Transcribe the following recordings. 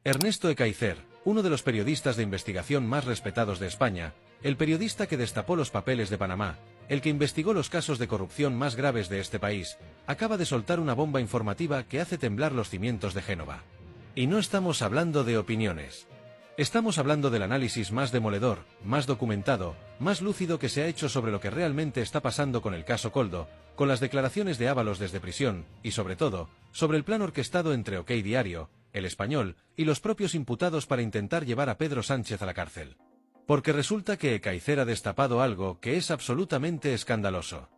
Ernesto Ekaizer, uno de los periodistas de investigación más respetados de España, el periodista que destapó los papeles de Panamá, el que investigó los casos de corrupción más graves de este país, acaba de soltar una bomba informativa que hace temblar los cimientos de Génova. Y no estamos hablando de opiniones. Estamos hablando del análisis más demoledor, más documentado, más lúcido que se ha hecho sobre lo que realmente está pasando con el caso Koldo, con las declaraciones de Ábalos desde prisión, y sobre todo, sobre el plan orquestado entre OK Diario, El Español, y los propios imputados para intentar llevar a Pedro Sánchez a la cárcel. Porque resulta que Ekaizer ha destapado algo que es absolutamente escandaloso.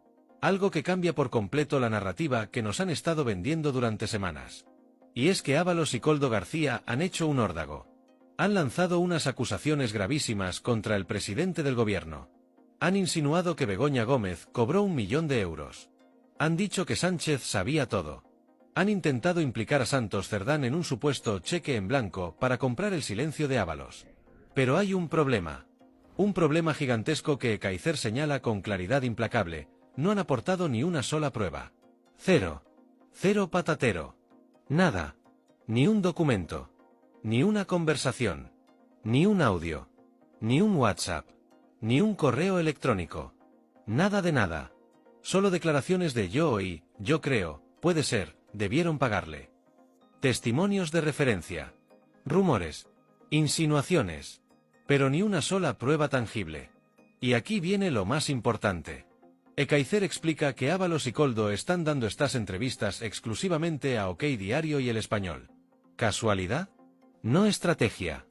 Algo que cambia por completo la narrativa que nos han estado vendiendo durante semanas. Y es que Ábalos y Koldo García han hecho un órdago. Han lanzado unas acusaciones gravísimas contra el presidente del gobierno. Han insinuado que Begoña Gómez cobró 1 millón de euros. Han dicho que Sánchez sabía todo. Han intentado implicar a Santos Cerdán en un supuesto cheque en blanco para comprar el silencio de Ábalos. Pero hay un problema. Un problema gigantesco que Ekaizer señala con claridad implacable. No han aportado ni una sola prueba. Cero. Cero patatero. Nada. Ni un documento. Ni una conversación. Ni un audio. Ni un WhatsApp. Ni un correo electrónico. Nada de nada. Solo declaraciones de yo oí, yo creo, puede ser, debieron pagarle. Testimonios de referencia. Rumores. Insinuaciones. Pero ni una sola prueba tangible. Y aquí viene lo más importante. Ekaizer explica que Ábalos y Koldo están dando estas entrevistas exclusivamente a OK Diario y El Español. ¿Casualidad? No estrategia.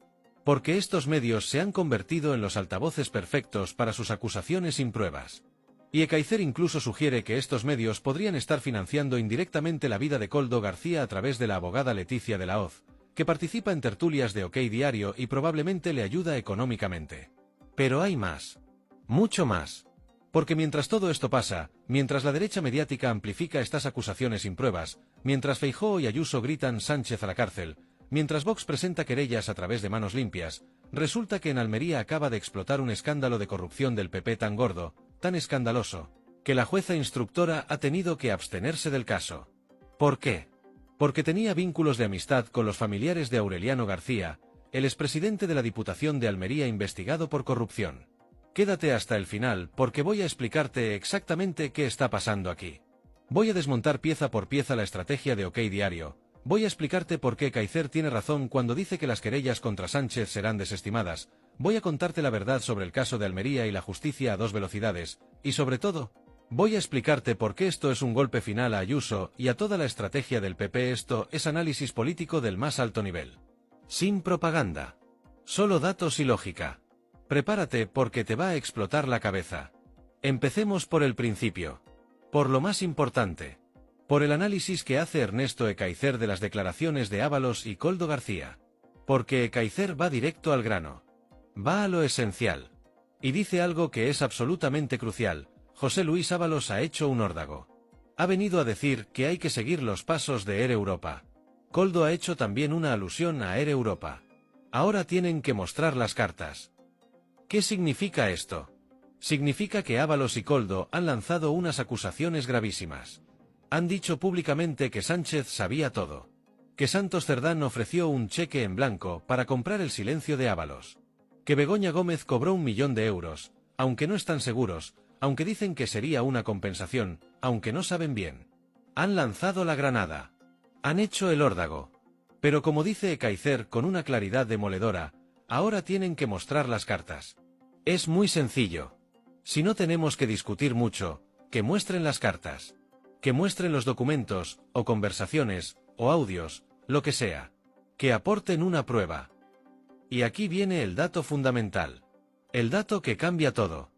Porque estos medios se han convertido en los altavoces perfectos para sus acusaciones sin pruebas. Y Ekaizer incluso sugiere que estos medios podrían estar financiando indirectamente la vida de Koldo García a través de la abogada Leticia de la Hoz, que participa en tertulias de OK Diario y probablemente le ayuda económicamente. Pero hay más. Mucho más. Porque mientras todo esto pasa, mientras la derecha mediática amplifica estas acusaciones sin pruebas, mientras Feijóo y Ayuso gritan Sánchez a la cárcel, mientras Vox presenta querellas a través de Manos Limpias, resulta que en Almería acaba de explotar un escándalo de corrupción del PP tan gordo, tan escandaloso, que la jueza instructora ha tenido que abstenerse del caso. ¿Por qué? Porque tenía vínculos de amistad con los familiares de Aureliano García, el expresidente de la Diputación de Almería investigado por corrupción. Quédate hasta el final porque voy a explicarte exactamente qué está pasando aquí. Voy a desmontar pieza por pieza la estrategia de OK Diario. Voy a explicarte por qué Ekaizer tiene razón cuando dice que las querellas contra Sánchez serán desestimadas. Voy a contarte la verdad sobre el caso de Almería y la justicia a 2 velocidades. Y sobre todo, voy a explicarte por qué esto es un golpe final a Ayuso y a toda la estrategia del PP. Esto es análisis político del más alto nivel. Sin propaganda. Solo datos y lógica. Prepárate porque te va a explotar la cabeza. Empecemos por el principio. Por lo más importante. Por el análisis que hace Ernesto Ekaizer de las declaraciones de Ábalos y Koldo García. Porque Ekaizer va directo al grano. Va a lo esencial. Y dice algo que es absolutamente crucial. José Luis Ábalos ha hecho un órdago. Ha venido a decir que hay que seguir los pasos de Air Europa. Koldo ha hecho también una alusión a Air Europa. Ahora tienen que mostrar las cartas. ¿Qué significa esto? Significa que Ábalos y Koldo han lanzado unas acusaciones gravísimas. Han dicho públicamente que Sánchez sabía todo. Que Santos Cerdán ofreció un cheque en blanco para comprar el silencio de Ábalos. Que Begoña Gómez cobró 1 millón de euros, aunque no están seguros, aunque dicen que sería una compensación, aunque no saben bien. Han lanzado la granada. Han hecho el órdago. Pero como dice Ekaizer con una claridad demoledora, ahora tienen que mostrar las cartas. Es muy sencillo. Si no tenemos que discutir mucho, que muestren las cartas. Que muestren los documentos, o conversaciones, o audios, lo que sea. Que aporten una prueba. Y aquí viene el dato fundamental. El dato que cambia todo.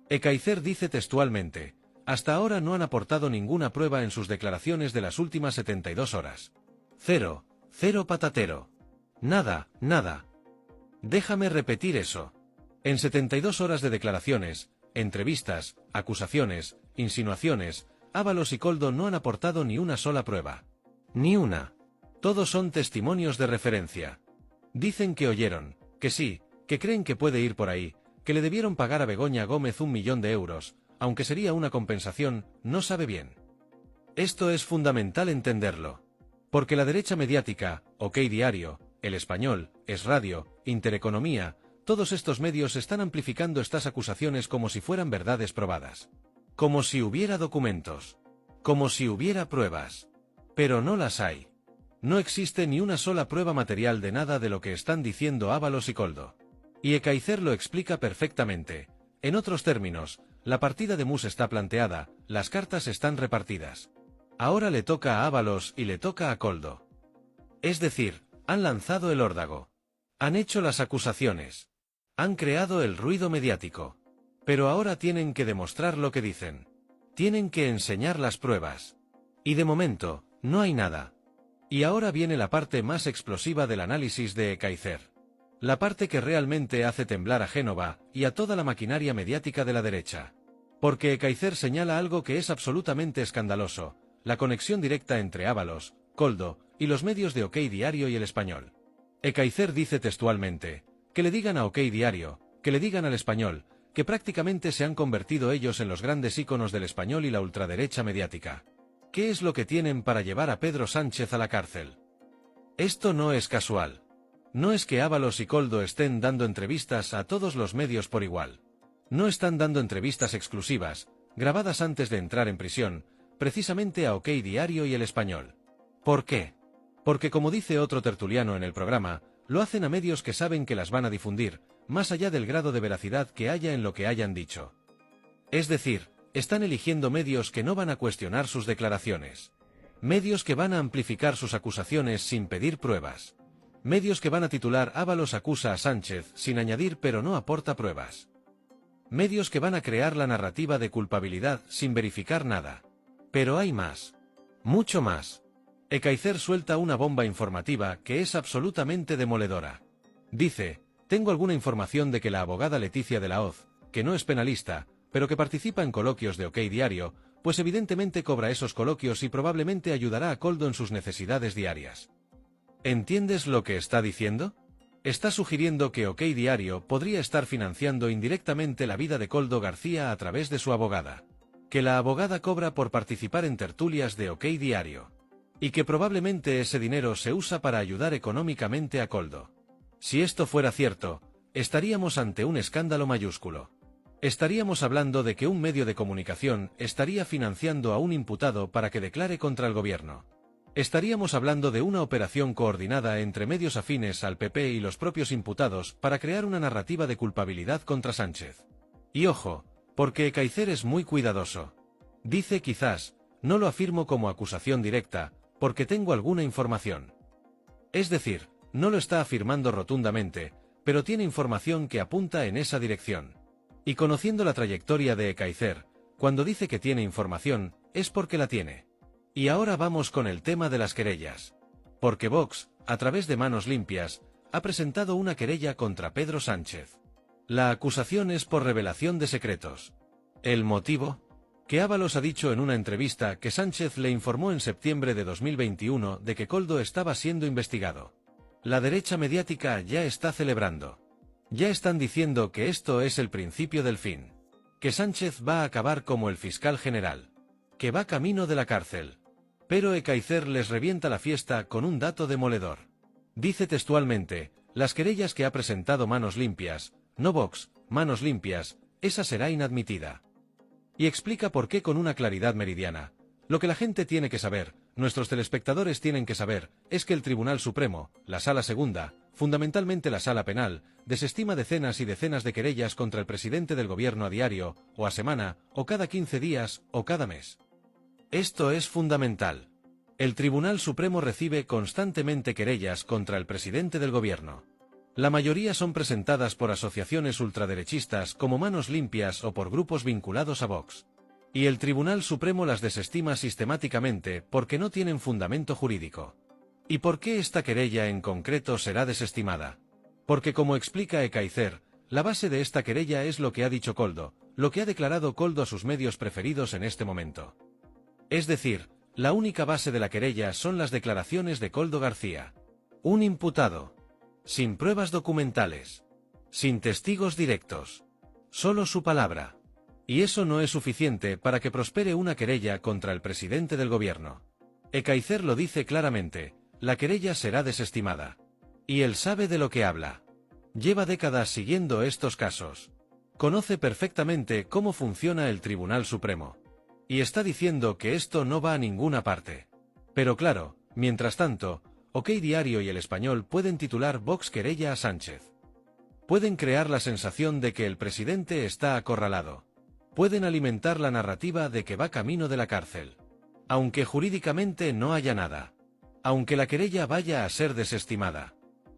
Ekaizer dice textualmente, hasta ahora no han aportado ninguna prueba en sus declaraciones de las últimas 72 horas. Cero, cero patatero. Nada, nada. Déjame repetir eso. En 72 horas de declaraciones, entrevistas, acusaciones, insinuaciones, Ábalos y Koldo no han aportado ni una sola prueba. Ni una. Todos son testimonios de referencia. Dicen que oyeron, que sí, que creen que puede ir por ahí, que le debieron pagar a Begoña Gómez 1 millón de euros, aunque sería una compensación, no sabe bien. Esto es fundamental entenderlo. Porque la derecha mediática, OK Diario, El Español, Es Radio, Intereconomía, todos estos medios están amplificando estas acusaciones como si fueran verdades probadas. Como si hubiera documentos. Como si hubiera pruebas. Pero no las hay. No existe ni una sola prueba material de nada de lo que están diciendo Ábalos y Koldo. Y Ekaizer lo explica perfectamente. En otros términos, la partida de Mus está planteada, las cartas están repartidas. Ahora le toca a Ábalos y le toca a Koldo. Es decir, han lanzado el órdago. Han hecho las acusaciones. Han creado el ruido mediático. Pero ahora tienen que demostrar lo que dicen. Tienen que enseñar las pruebas. Y de momento, no hay nada. Y ahora viene la parte más explosiva del análisis de Ekaizer. La parte que realmente hace temblar a Génova y a toda la maquinaria mediática de la derecha. Porque Ekaizer señala algo que es absolutamente escandaloso, la conexión directa entre Ábalos, Koldo y los medios de OK Diario y El Español. Ekaizer dice textualmente, que le digan a OK Diario, que le digan al Español, que prácticamente se han convertido ellos en los grandes íconos del Español y la ultraderecha mediática. ¿Qué es lo que tienen para llevar a Pedro Sánchez a la cárcel? Esto no es casual. No es que Ábalos y Koldo estén dando entrevistas a todos los medios por igual. No están dando entrevistas exclusivas, grabadas antes de entrar en prisión, precisamente a OK Diario y El Español. ¿Por qué? Porque como dice otro tertuliano en el programa, lo hacen a medios que saben que las van a difundir, más allá del grado de veracidad que haya en lo que hayan dicho. Es decir, están eligiendo medios que no van a cuestionar sus declaraciones. Medios que van a amplificar sus acusaciones sin pedir pruebas. Medios que van a titular Ábalos acusa a Sánchez sin añadir pero no aporta pruebas. Medios que van a crear la narrativa de culpabilidad sin verificar nada. Pero hay más. Mucho más. Ekaizer suelta una bomba informativa que es absolutamente demoledora. Dice, tengo alguna información de que la abogada Leticia de la Hoz, que no es penalista, pero que participa en coloquios de OK Diario, pues evidentemente cobra esos coloquios y probablemente ayudará a Koldo en sus necesidades diarias. ¿Entiendes lo que está diciendo? Está sugiriendo que OK Diario podría estar financiando indirectamente la vida de Koldo García a través de su abogada. Que la abogada cobra por participar en tertulias de OK Diario. Y que probablemente ese dinero se usa para ayudar económicamente a Koldo. Si esto fuera cierto, estaríamos ante un escándalo mayúsculo. Estaríamos hablando de que un medio de comunicación estaría financiando a un imputado para que declare contra el gobierno. Estaríamos hablando de una operación coordinada entre medios afines al PP y los propios imputados para crear una narrativa de culpabilidad contra Sánchez. Y ojo, porque Ekaizer es muy cuidadoso. Dice quizás, no lo afirmo como acusación directa, porque tengo alguna información. Es decir, no lo está afirmando rotundamente, pero tiene información que apunta en esa dirección. Y conociendo la trayectoria de Ekaizer, cuando dice que tiene información, es porque la tiene. Y ahora vamos con el tema de las querellas. Porque Vox, a través de Manos Limpias, ha presentado una querella contra Pedro Sánchez. La acusación es por revelación de secretos. ¿El motivo? Que Ábalos ha dicho en una entrevista que Sánchez le informó en septiembre de 2021 de que Koldo estaba siendo investigado. La derecha mediática ya está celebrando. Ya están diciendo que esto es el principio del fin. Que Sánchez va a acabar como el fiscal general. Que va camino de la cárcel. Pero Ekaizer les revienta la fiesta con un dato demoledor. Dice textualmente, las querellas que ha presentado Manos Limpias, no Vox, Manos Limpias, esa será inadmitida. Y explica por qué con una claridad meridiana. Lo que la gente tiene que saber, nuestros telespectadores tienen que saber, es que el Tribunal Supremo, la Sala Segunda, fundamentalmente la Sala Penal, desestima decenas y decenas de querellas contra el presidente del gobierno a diario, o a semana, o cada 15 días, o cada mes. Esto es fundamental. El Tribunal Supremo recibe constantemente querellas contra el presidente del gobierno. La mayoría son presentadas por asociaciones ultraderechistas como Manos Limpias o por grupos vinculados a Vox. Y el Tribunal Supremo las desestima sistemáticamente porque no tienen fundamento jurídico. ¿Y por qué esta querella en concreto será desestimada? Porque como explica Ekaizer, la base de esta querella es lo que ha dicho Koldo, lo que ha declarado Koldo a sus medios preferidos en este momento. Es decir, la única base de la querella son las declaraciones de Koldo García. Un imputado. Sin pruebas documentales. Sin testigos directos. Solo su palabra. Y eso no es suficiente para que prospere una querella contra el presidente del gobierno. Ekaizer lo dice claramente, la querella será desestimada. Y él sabe de lo que habla. Lleva décadas siguiendo estos casos. Conoce perfectamente cómo funciona el Tribunal Supremo. Y está diciendo que esto no va a ninguna parte. Pero claro, mientras tanto, OK Diario y El Español pueden titular Vox querella a Sánchez. Pueden crear la sensación de que el presidente está acorralado. Pueden alimentar la narrativa de que va camino de la cárcel. Aunque jurídicamente no haya nada. Aunque la querella vaya a ser desestimada.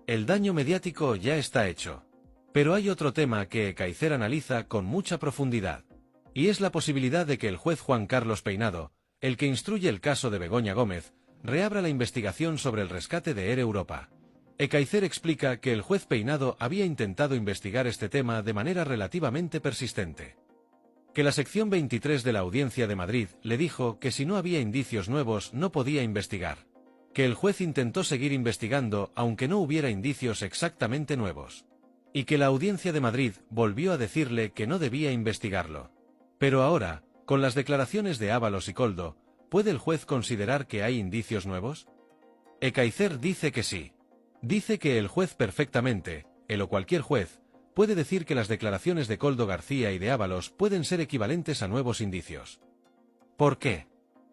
El daño mediático ya está hecho. Pero hay otro tema que Ekaizer analiza con mucha profundidad. Y es la posibilidad de que el juez Juan Carlos Peinado, el que instruye el caso de Begoña Gómez, reabra la investigación sobre el rescate de Air Europa. Ekaizer explica que el juez Peinado había intentado investigar este tema de manera relativamente persistente. Que la sección 23 de la Audiencia de Madrid le dijo que si no había indicios nuevos no podía investigar. Que el juez intentó seguir investigando aunque no hubiera indicios exactamente nuevos. Y que la Audiencia de Madrid volvió a decirle que no debía investigarlo. Pero ahora, con las declaraciones de Ábalos y Koldo, ¿puede el juez considerar que hay indicios nuevos? Ekaizer dice que sí. Dice que el juez perfectamente, él o cualquier juez, puede decir que las declaraciones de Koldo García y de Ábalos pueden ser equivalentes a nuevos indicios. ¿Por qué?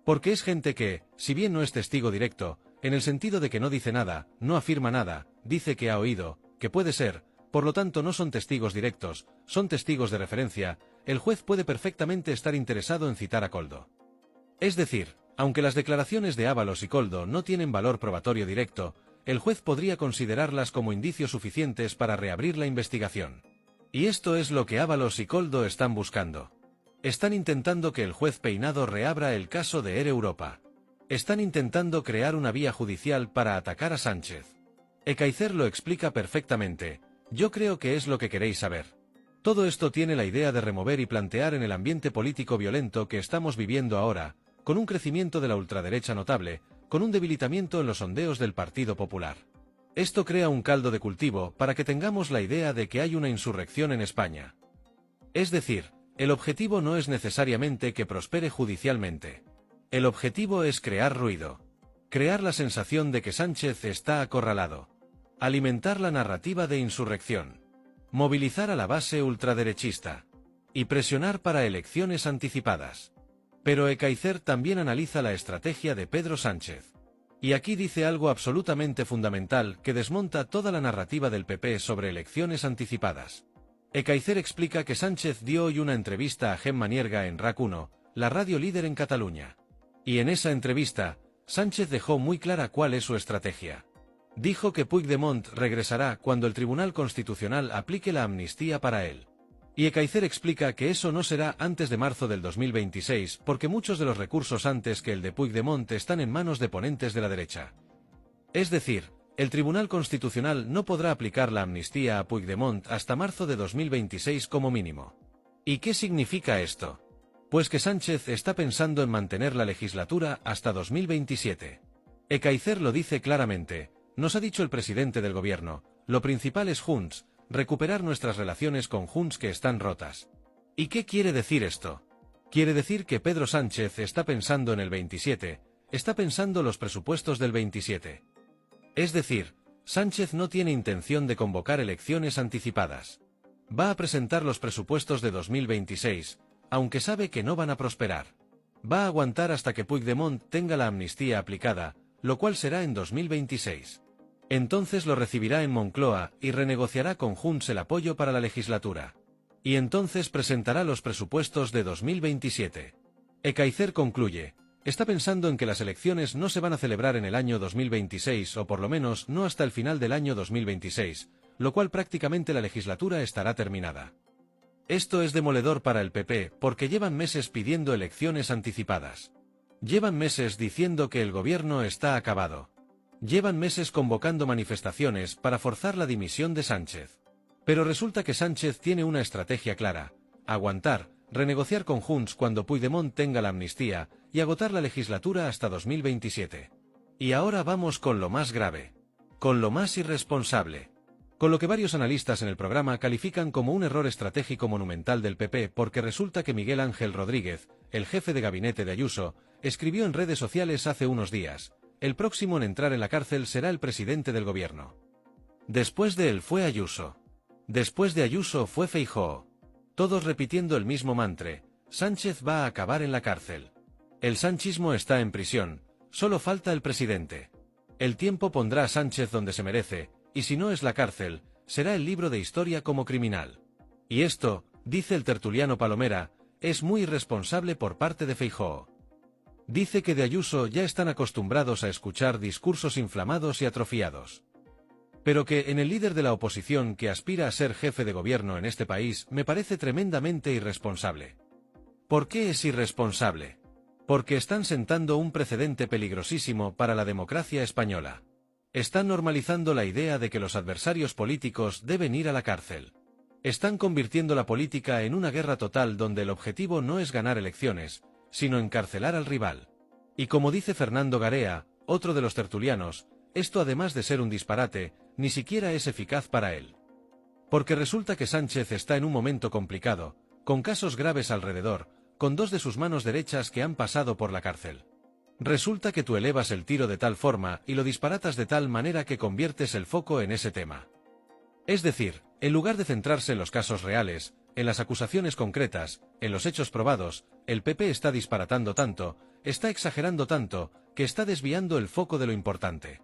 Porque es gente que, si bien no es testigo directo, en el sentido de que no dice nada, no afirma nada, dice que ha oído, que puede ser, por lo tanto no son testigos directos, son testigos de referencia, el juez puede perfectamente estar interesado en citar a Koldo. Es decir, aunque las declaraciones de Ábalos y Koldo no tienen valor probatorio directo, el juez podría considerarlas como indicios suficientes para reabrir la investigación. Y esto es lo que Ábalos y Koldo están buscando. Están intentando que el juez Peinado reabra el caso de Air Europa. Están intentando crear una vía judicial para atacar a Sánchez. Ekaizer lo explica perfectamente. Yo creo que es lo que queréis saber. Todo esto tiene la idea de remover y plantear en el ambiente político violento que estamos viviendo ahora, con un crecimiento de la ultraderecha notable, con un debilitamiento en los sondeos del Partido Popular. Esto crea un caldo de cultivo para que tengamos la idea de que hay una insurrección en España. Es decir, el objetivo no es necesariamente que prospere judicialmente. El objetivo es crear ruido. Crear la sensación de que Sánchez está acorralado. Alimentar la narrativa de insurrección. Movilizar a la base ultraderechista. Y presionar para elecciones anticipadas. Pero Ekaizer también analiza la estrategia de Pedro Sánchez. Y aquí dice algo absolutamente fundamental que desmonta toda la narrativa del PP sobre elecciones anticipadas. Ekaizer explica que Sánchez dio hoy una entrevista a Gemma Nierga en RAC 1, la radio líder en Cataluña. Y en esa entrevista, Sánchez dejó muy clara cuál es su estrategia. Dijo que Puigdemont regresará cuando el Tribunal Constitucional aplique la amnistía para él. Y Ekaizer explica que eso no será antes de marzo del 2026 porque muchos de los recursos antes que el de Puigdemont están en manos de ponentes de la derecha. Es decir, el Tribunal Constitucional no podrá aplicar la amnistía a Puigdemont hasta marzo de 2026 como mínimo. ¿Y qué significa esto? Pues que Sánchez está pensando en mantener la legislatura hasta 2027. Ekaizer lo dice claramente, nos ha dicho el presidente del gobierno, lo principal es Junts, recuperar nuestras relaciones con Junts que están rotas. ¿Y qué quiere decir esto? Quiere decir que Pedro Sánchez está pensando en el 27, está pensando los presupuestos del 27. Es decir, Sánchez no tiene intención de convocar elecciones anticipadas. Va a presentar los presupuestos de 2026, aunque sabe que no van a prosperar. Va a aguantar hasta que Puigdemont tenga la amnistía aplicada, lo cual será en 2026. Entonces lo recibirá en Moncloa y renegociará con Junts el apoyo para la legislatura. Y entonces presentará los presupuestos de 2027. Ekaizer concluye, está pensando en que las elecciones no se van a celebrar en el año 2026 o por lo menos no hasta el final del año 2026, lo cual prácticamente la legislatura estará terminada. Esto es demoledor para el PP porque llevan meses pidiendo elecciones anticipadas. Llevan meses diciendo que el gobierno está acabado. Llevan meses convocando manifestaciones para forzar la dimisión de Sánchez. Pero resulta que Sánchez tiene una estrategia clara: aguantar, renegociar con Junts cuando Puigdemont tenga la amnistía y agotar la legislatura hasta 2027. Y ahora vamos con lo más grave. Con lo más irresponsable. Con lo que varios analistas en el programa califican como un error estratégico monumental del PP porque resulta que Miguel Ángel Rodríguez, el jefe de gabinete de Ayuso, escribió en redes sociales hace unos días: el próximo en entrar en la cárcel será el presidente del gobierno. Después de él fue Ayuso. Después de Ayuso fue Feijóo. Todos repitiendo el mismo mantra: Sánchez va a acabar en la cárcel. El sanchismo está en prisión, solo falta el presidente. El tiempo pondrá a Sánchez donde se merece, y si no es la cárcel, será el libro de historia como criminal. Y esto, dice el tertuliano Palomera, es muy irresponsable por parte de Feijóo. Dice que de Ayuso ya están acostumbrados a escuchar discursos inflamados y atrofiados. Pero que en el líder de la oposición que aspira a ser jefe de gobierno en este país me parece tremendamente irresponsable. ¿Por qué es irresponsable? Porque están sentando un precedente peligrosísimo para la democracia española. Están normalizando la idea de que los adversarios políticos deben ir a la cárcel. Están convirtiendo la política en una guerra total donde el objetivo no es ganar elecciones, sino encarcelar al rival. Y como dice Fernando Garea, otro de los tertulianos, esto además de ser un disparate, ni siquiera es eficaz para él. Porque resulta que Sánchez está en un momento complicado, con casos graves alrededor, con dos de sus manos derechas que han pasado por la cárcel. Resulta que tú elevas el tiro de tal forma y lo disparatas de tal manera que conviertes el foco en ese tema. Es decir, en lugar de centrarse en los casos reales, en las acusaciones concretas, en los hechos probados, el PP está disparatando tanto, está exagerando tanto, que está desviando el foco de lo importante.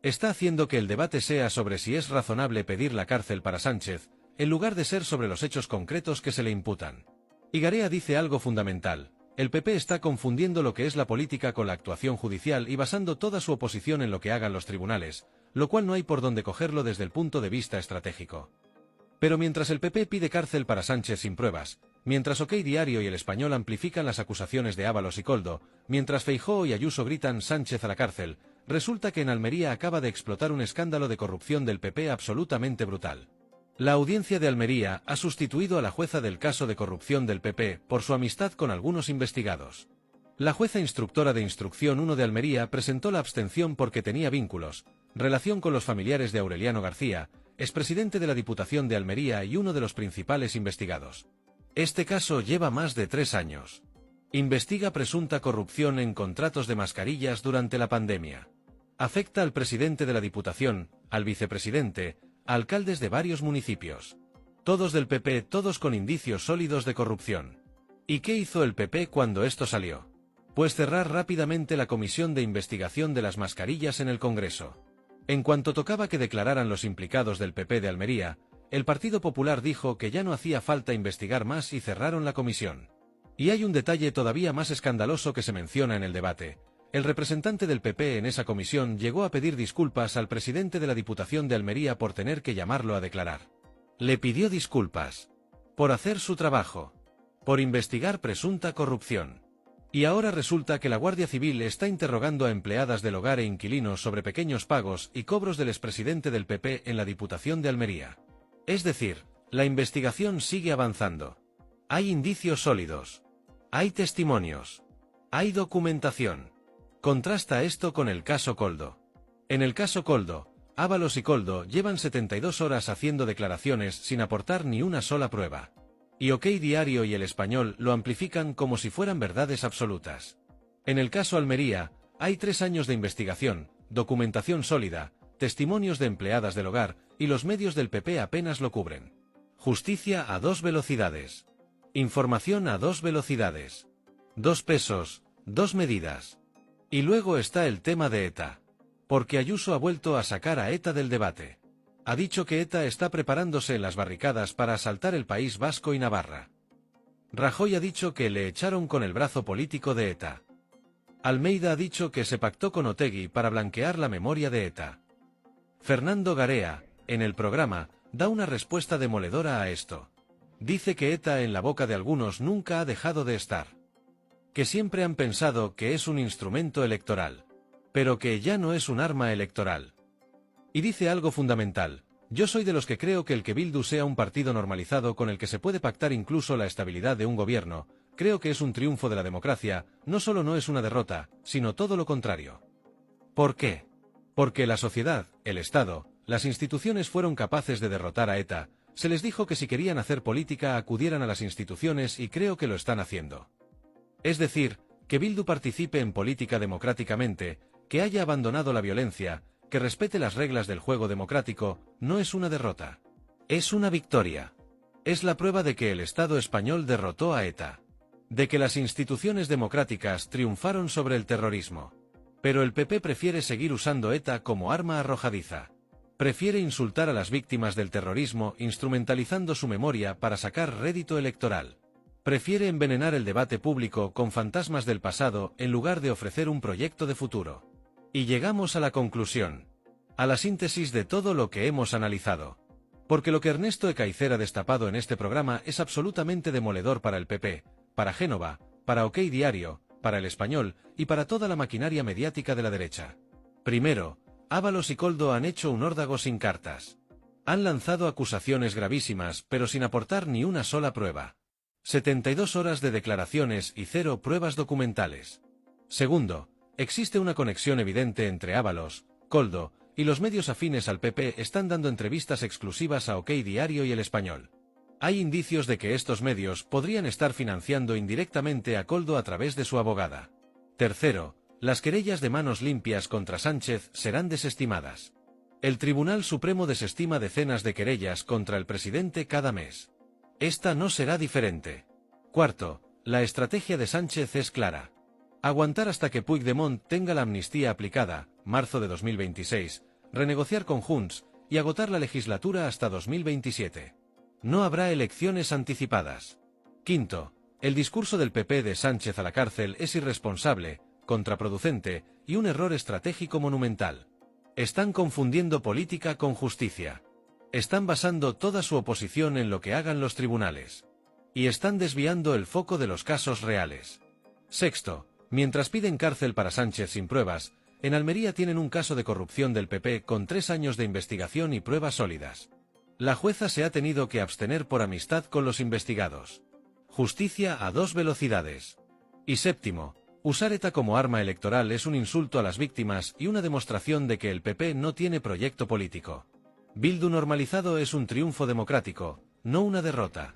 Está haciendo que el debate sea sobre si es razonable pedir la cárcel para Sánchez, en lugar de ser sobre los hechos concretos que se le imputan. Y Garea dice algo fundamental: el PP está confundiendo lo que es la política con la actuación judicial y basando toda su oposición en lo que hagan los tribunales, lo cual no hay por dónde cogerlo desde el punto de vista estratégico. Pero mientras el PP pide cárcel para Sánchez sin pruebas, mientras OK Diario y El Español amplifican las acusaciones de Ábalos y Koldo, mientras Feijóo y Ayuso gritan Sánchez a la cárcel, resulta que en Almería acaba de explotar un escándalo de corrupción del PP absolutamente brutal. La audiencia de Almería ha sustituido a la jueza del caso de corrupción del PP por su amistad con algunos investigados. La jueza instructora de Instrucción 1 de Almería presentó la abstención porque tenía vínculos, relación con los familiares de Aureliano García, expresidente de la Diputación de Almería y uno de los principales investigados. Este caso lleva más de 3 años. Investiga presunta corrupción en contratos de mascarillas durante la pandemia. Afecta al presidente de la Diputación, al vicepresidente, a alcaldes de varios municipios. Todos del PP, todos con indicios sólidos de corrupción. ¿Y qué hizo el PP cuando esto salió? Pues cerrar rápidamente la comisión de investigación de las mascarillas en el Congreso. En cuanto tocaba que declararan los implicados del PP de Almería, el Partido Popular dijo que ya no hacía falta investigar más y cerraron la comisión. Y hay un detalle todavía más escandaloso que se menciona en el debate. El representante del PP en esa comisión llegó a pedir disculpas al presidente de la Diputación de Almería por tener que llamarlo a declarar. Le pidió disculpas. Por hacer su trabajo. Por investigar presunta corrupción. Y ahora resulta que la Guardia Civil está interrogando a empleadas del hogar e inquilinos sobre pequeños pagos y cobros del expresidente del PP en la Diputación de Almería. Es decir, la investigación sigue avanzando. Hay indicios sólidos. Hay testimonios. Hay documentación. Contrasta esto con el caso Koldo. En el caso Koldo, Ábalos y Koldo llevan 72 horas haciendo declaraciones sin aportar ni una sola prueba. Y OK Diario y El Español lo amplifican como si fueran verdades absolutas. En el caso Almería, hay 3 años de investigación, documentación sólida, testimonios de empleadas del hogar, y los medios del PP apenas lo cubren. Justicia a 2 velocidades. Información a 2 velocidades. 2 pesos, 2 medidas. Y luego está el tema de ETA. Porque Ayuso ha vuelto a sacar a ETA del debate. Ha dicho que ETA está preparándose en las barricadas para asaltar el País Vasco y Navarra. Rajoy ha dicho que le echaron con el brazo político de ETA. Almeida ha dicho que se pactó con Otegi para blanquear la memoria de ETA. Fernando Garea, en el programa, da una respuesta demoledora a esto. Dice que ETA en la boca de algunos nunca ha dejado de estar. Que siempre han pensado que es un instrumento electoral. Pero que ya no es un arma electoral. Y dice algo fundamental: yo soy de los que creo que el que Bildu sea un partido normalizado con el que se puede pactar incluso la estabilidad de un gobierno, creo que es un triunfo de la democracia, no solo no es una derrota, sino todo lo contrario. ¿Por qué? Porque la sociedad, el Estado, las instituciones fueron capaces de derrotar a ETA, se les dijo que si querían hacer política acudieran a las instituciones y creo que lo están haciendo. Es decir, que Bildu participe en política democráticamente, que haya abandonado la violencia, que respete las reglas del juego democrático, no es una derrota. Es una victoria. Es la prueba de que el Estado español derrotó a ETA. De que las instituciones democráticas triunfaron sobre el terrorismo. Pero el PP prefiere seguir usando ETA como arma arrojadiza. Prefiere insultar a las víctimas del terrorismo instrumentalizando su memoria para sacar rédito electoral. Prefiere envenenar el debate público con fantasmas del pasado en lugar de ofrecer un proyecto de futuro. Y llegamos a la conclusión. A la síntesis de todo lo que hemos analizado. Porque lo que Ernesto Ekaizer ha destapado en este programa es absolutamente demoledor para el PP, para Génova, para OK Diario, para El Español y para toda la maquinaria mediática de la derecha. Primero, Ábalos y Koldo han hecho un órdago sin cartas. Han lanzado acusaciones gravísimas pero sin aportar ni una sola prueba. 72 horas de declaraciones y 0 pruebas documentales. Segundo, existe una conexión evidente entre Ábalos, Koldo y los medios afines al PP están dando entrevistas exclusivas a OK Diario y El Español. Hay indicios de que estos medios podrían estar financiando indirectamente a Koldo a través de su abogada. Tercero, las querellas de manos limpias contra Sánchez serán desestimadas. El Tribunal Supremo desestima decenas de querellas contra el presidente cada mes. Esta no será diferente. Cuarto, la estrategia de Sánchez es clara. Aguantar hasta que Puigdemont tenga la amnistía aplicada, marzo de 2026, renegociar con Junts y agotar la legislatura hasta 2027. No habrá elecciones anticipadas. Quinto, el discurso del PP de Sánchez a la cárcel es irresponsable, contraproducente y un error estratégico monumental. Están confundiendo política con justicia. Están basando toda su oposición en lo que hagan los tribunales. Y están desviando el foco de los casos reales. Sexto, mientras piden cárcel para Sánchez sin pruebas, en Almería tienen un caso de corrupción del PP con 3 años de investigación y pruebas sólidas. La jueza se ha tenido que abstener por amistad con los investigados. Justicia a 2 velocidades. Y séptimo, usar ETA como arma electoral es un insulto a las víctimas y una demostración de que el PP no tiene proyecto político. Bildu normalizado es un triunfo democrático, no una derrota.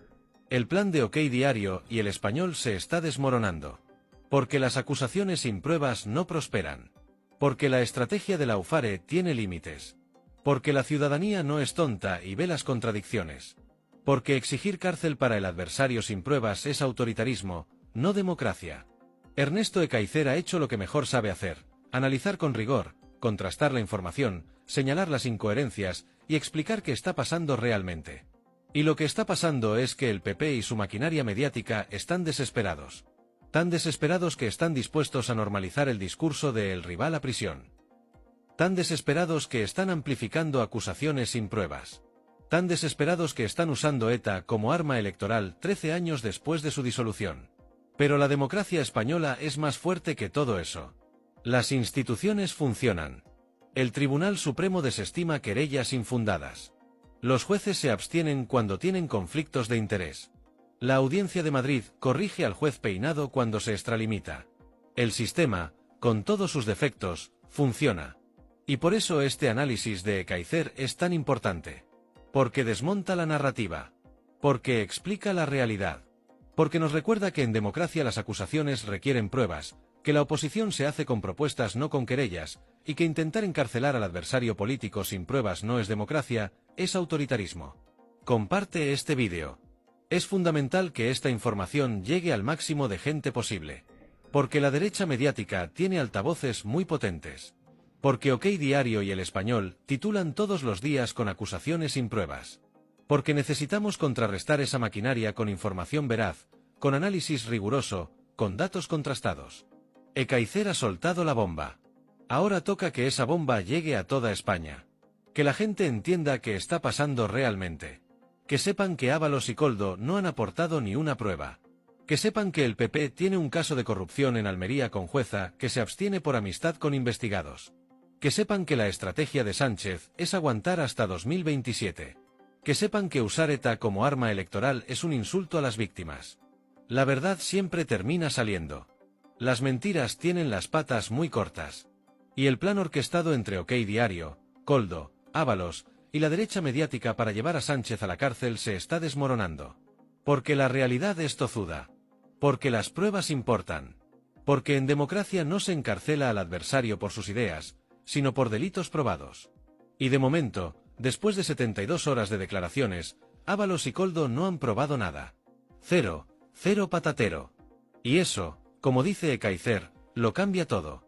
El plan de OK Diario y El Español se está desmoronando. Porque las acusaciones sin pruebas no prosperan. Porque la estrategia de la UFARE tiene límites. Porque la ciudadanía no es tonta y ve las contradicciones. Porque exigir cárcel para el adversario sin pruebas es autoritarismo, no democracia. Ernesto Ekaizer ha hecho lo que mejor sabe hacer, analizar con rigor, contrastar la información, señalar las incoherencias y explicar qué está pasando realmente. Y lo que está pasando es que el PP y su maquinaria mediática están desesperados. Tan desesperados que están dispuestos a normalizar el discurso de el rival a prisión. Tan desesperados que están amplificando acusaciones sin pruebas. Tan desesperados que están usando ETA como arma electoral 13 años después de su disolución. Pero la democracia española es más fuerte que todo eso. Las instituciones funcionan. El Tribunal Supremo desestima querellas infundadas. Los jueces se abstienen cuando tienen conflictos de interés. La Audiencia de Madrid corrige al juez Peinado cuando se extralimita. El sistema, con todos sus defectos, funciona. Y por eso este análisis de Ekaizer es tan importante. Porque desmonta la narrativa. Porque explica la realidad. Porque nos recuerda que en democracia las acusaciones requieren pruebas, que la oposición se hace con propuestas no con querellas, y que intentar encarcelar al adversario político sin pruebas no es democracia, es autoritarismo. Comparte este vídeo. Es fundamental que esta información llegue al máximo de gente posible. Porque la derecha mediática tiene altavoces muy potentes. Porque OK Diario y El Español titulan todos los días con acusaciones sin pruebas. Porque necesitamos contrarrestar esa maquinaria con información veraz, con análisis riguroso, con datos contrastados. Ekaizer ha soltado la bomba. Ahora toca que esa bomba llegue a toda España. Que la gente entienda qué está pasando realmente. Que sepan que Ábalos y Koldo no han aportado ni una prueba. Que sepan que el PP tiene un caso de corrupción en Almería con jueza que se abstiene por amistad con investigados. Que sepan que la estrategia de Sánchez es aguantar hasta 2027. Que sepan que usar ETA como arma electoral es un insulto a las víctimas. La verdad siempre termina saliendo. Las mentiras tienen las patas muy cortas. Y el plan orquestado entre OK Diario, Koldo, Ábalos y la derecha mediática para llevar a Sánchez a la cárcel se está desmoronando. Porque la realidad es tozuda. Porque las pruebas importan. Porque en democracia no se encarcela al adversario por sus ideas, sino por delitos probados. Y de momento, después de 72 horas de declaraciones, Ábalos y Koldo no han probado nada. Cero patatero. Y eso, como dice Ekaizer, lo cambia todo.